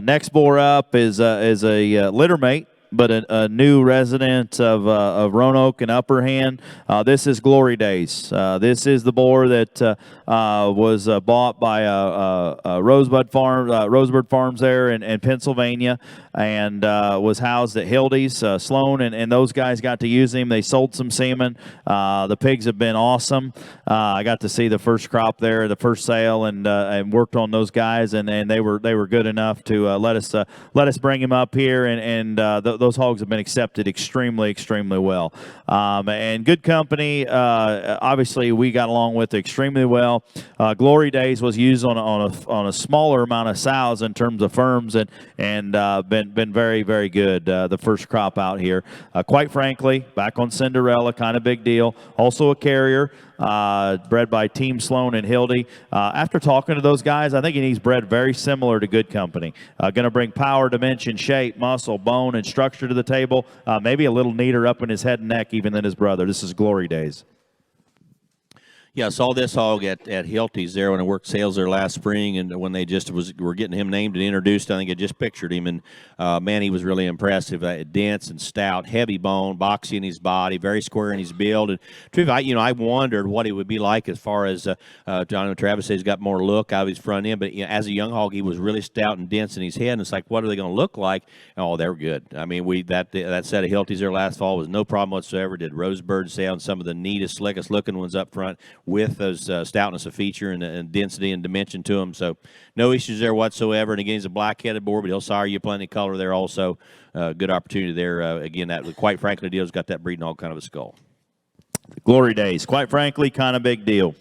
Next boar up is a litter mate, but a new resident of Roanoke and Upper Hand. This is Glory Days. This is the boar that was bought by Rosebud Farms there in Pennsylvania, and was housed at Hildy's. Sloan and those guys got to use him. They sold some semen. The pigs have been awesome. I got to see the first crop there, the first sale, and worked on those guys, and they were good enough to let us bring him up here, and those hogs have been accepted extremely well. And good company. Obviously, we got along with extremely well. Glory Days was used on a smaller amount of sows in terms of firms, and been very good. The first crop out here. Quite frankly, back on Cinderella, kind of big deal. Also a carrier. Bred by Team Sloan and Hildy. After talking to those guys, I think he's bred very similar to good company. Going to bring power, dimension, shape, muscle, bone, and structure to the table. Maybe a little neater up in his head and neck even than his brother. This is Glory Days. Yeah, I saw this hog at Hilty's there when I worked sales there last spring, and when they just were getting him named and introduced, I think I just pictured him, and man, he was really impressive. Dense and stout, heavy bone, boxy in his body, very square in his build. And truth, I wondered what he would be like as far as John Travis says he's got more look out of his front end, but as a young hog, he was really stout and dense in his head. And it's like, what are they going to look like? Oh, they're good. I mean, that set of Hilty's there last fall was no problem whatsoever. Did Rosebud sale, some of the neatest, slickest looking ones up front, with those stoutness of feature and density and dimension to him. So no issues there whatsoever. And again, he's a black-headed boar, but he'll sire you plenty of color there also. Good opportunity there. Again, that quite frankly, deal's got that breeding hog kind of a skull. Glory Days. Quite frankly, kind of big deal.